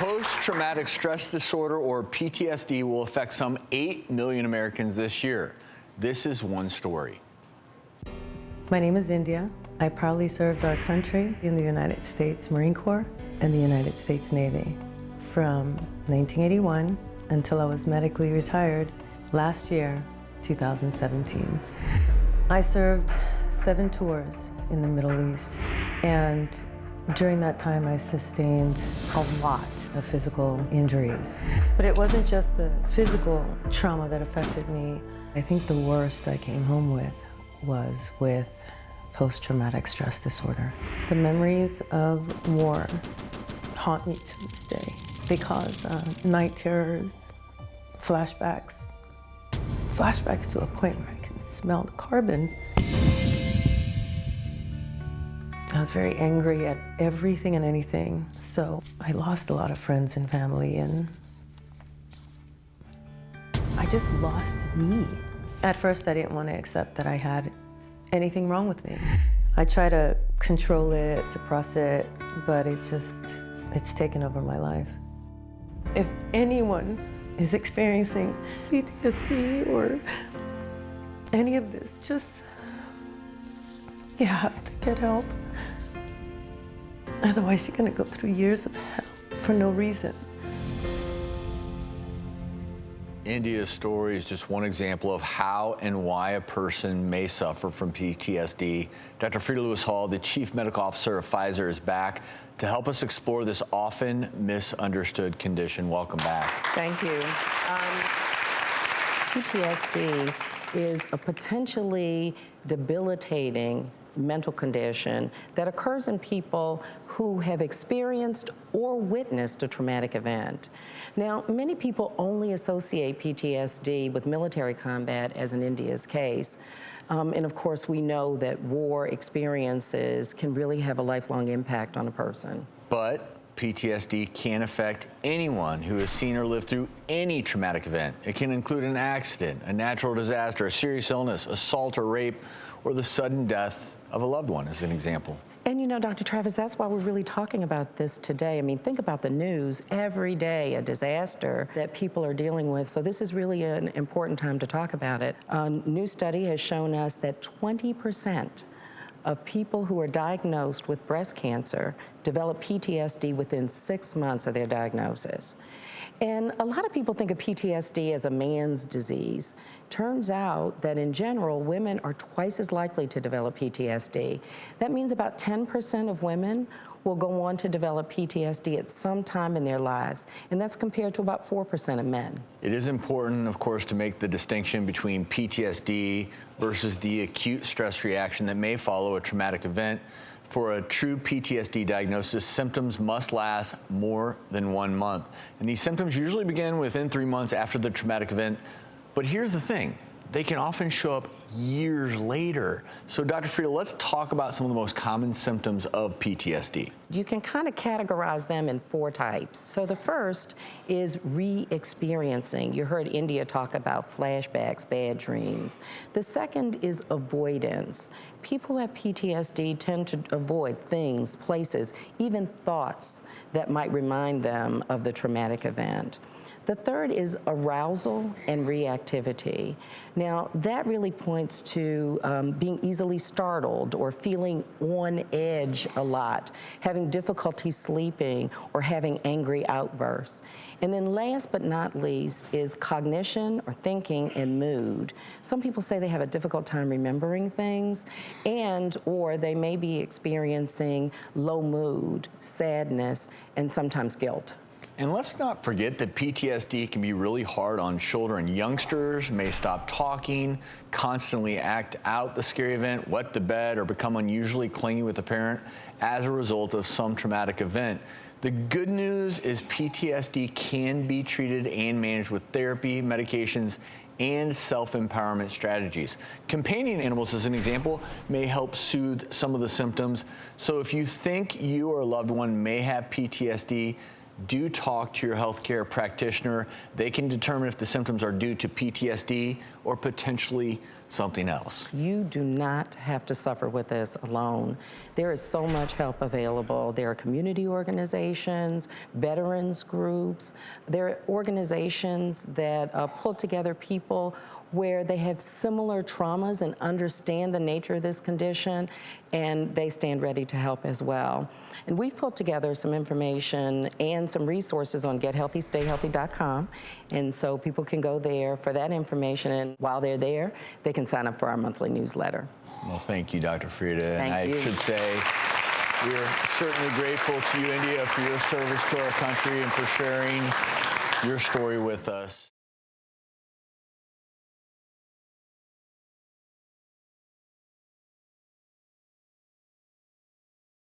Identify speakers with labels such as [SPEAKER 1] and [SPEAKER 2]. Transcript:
[SPEAKER 1] Post-traumatic stress disorder, or PTSD, will affect some 8 million Americans this year. This is one story.
[SPEAKER 2] My name is India. I proudly served our country in the United States Marine Corps and the United States Navy from 1981 until I was medically retired last year, 2017. I served 7 tours in the Middle East, and during that time I sustained a lot of physical injuries. But it wasn't just the physical trauma that affected me. I think the worst I came home with was with post-traumatic stress disorder. The memories of war haunt me to this day. They cause night terrors, flashbacks to a point where I can smell the carbon. I was very angry at everything and anything, so I lost a lot of friends and family, and I just lost me. At first, I didn't want to accept that I had anything wrong with me. I try to control it, suppress it, but it's taken over my life. If anyone is experiencing PTSD or any of this, just, you have to get help. Otherwise, you're gonna go through years of hell for no reason.
[SPEAKER 1] India's story is just one example of how and why a person may suffer from PTSD. Dr. Freda Lewis-Hall, the Chief Medical Officer of Pfizer, is back to help us explore this often misunderstood condition. Welcome back.
[SPEAKER 3] Thank you. PTSD is a potentially debilitating mental condition that occurs in people who have experienced or witnessed a traumatic event. Now, many people only associate PTSD with military combat, as in India's case. And of course, we know that war experiences can really have a lifelong impact on a person.
[SPEAKER 1] But PTSD can affect anyone who has seen or lived through any traumatic event. It can include an accident, a natural disaster, a serious illness, assault or rape, or the sudden death of a loved one, as an example.
[SPEAKER 3] And you know, Dr. Travis, that's why we're really talking about this today. I mean, think about the news. Every day, a disaster that people are dealing with. So this is really an important time to talk about it. A new study has shown us that 20% of people who are diagnosed with breast cancer develop PTSD within 6 months of their diagnosis. And a lot of people think of PTSD as a man's disease. Turns out that in general, women are twice as likely to develop PTSD. That means about 10% of women will go on to develop PTSD at some time in their lives, and that's compared to about 4% of men.
[SPEAKER 1] It is important, of course, to make the distinction between PTSD versus the acute stress reaction that may follow a traumatic event. For a true PTSD diagnosis, symptoms must last more than 1 month. And these symptoms usually begin within 3 months after the traumatic event. But here's the thing, they can often show up years later. So Dr. Freda, let's talk about some of the most common symptoms of PTSD.
[SPEAKER 3] You can kind of categorize them in 4 types. So the first is re-experiencing. You heard India talk about flashbacks, bad dreams. The second is avoidance. People who have PTSD tend to avoid things, places, even thoughts that might remind them of the traumatic event. The third is arousal and reactivity. Now, that really points to being easily startled or feeling on edge a lot, having difficulty sleeping, or having angry outbursts. And then last but not least is cognition, or thinking, and mood. Some people say they have a difficult time remembering things, or they may be experiencing low mood, sadness, and sometimes guilt.
[SPEAKER 1] And let's not forget that PTSD can be really hard on children. Youngsters may stop talking, constantly act out the scary event, wet the bed, or become unusually clingy with a parent as a result of some traumatic event. The good news is PTSD can be treated and managed with therapy, medications, and self-empowerment strategies. Companion animals, as an example, may help soothe some of the symptoms. So if you think you or a loved one may have PTSD, do talk to your healthcare practitioner. They can determine if the symptoms are due to PTSD or potentially something else.
[SPEAKER 3] You do not have to suffer with this alone. There is so much help available. There are community organizations, veterans groups. There are organizations that pull together people where they have similar traumas and understand the nature of this condition, and they stand ready to help as well. And we've put together some information and some resources on gethealthystayhealthy.com, and so people can go there for that information, and while they're there, they can sign up for our monthly newsletter.
[SPEAKER 1] Well, thank you, Dr. Freda.
[SPEAKER 3] Thank you.
[SPEAKER 1] I should say, we're certainly grateful to you, India, for your service to our country and for sharing your story with us.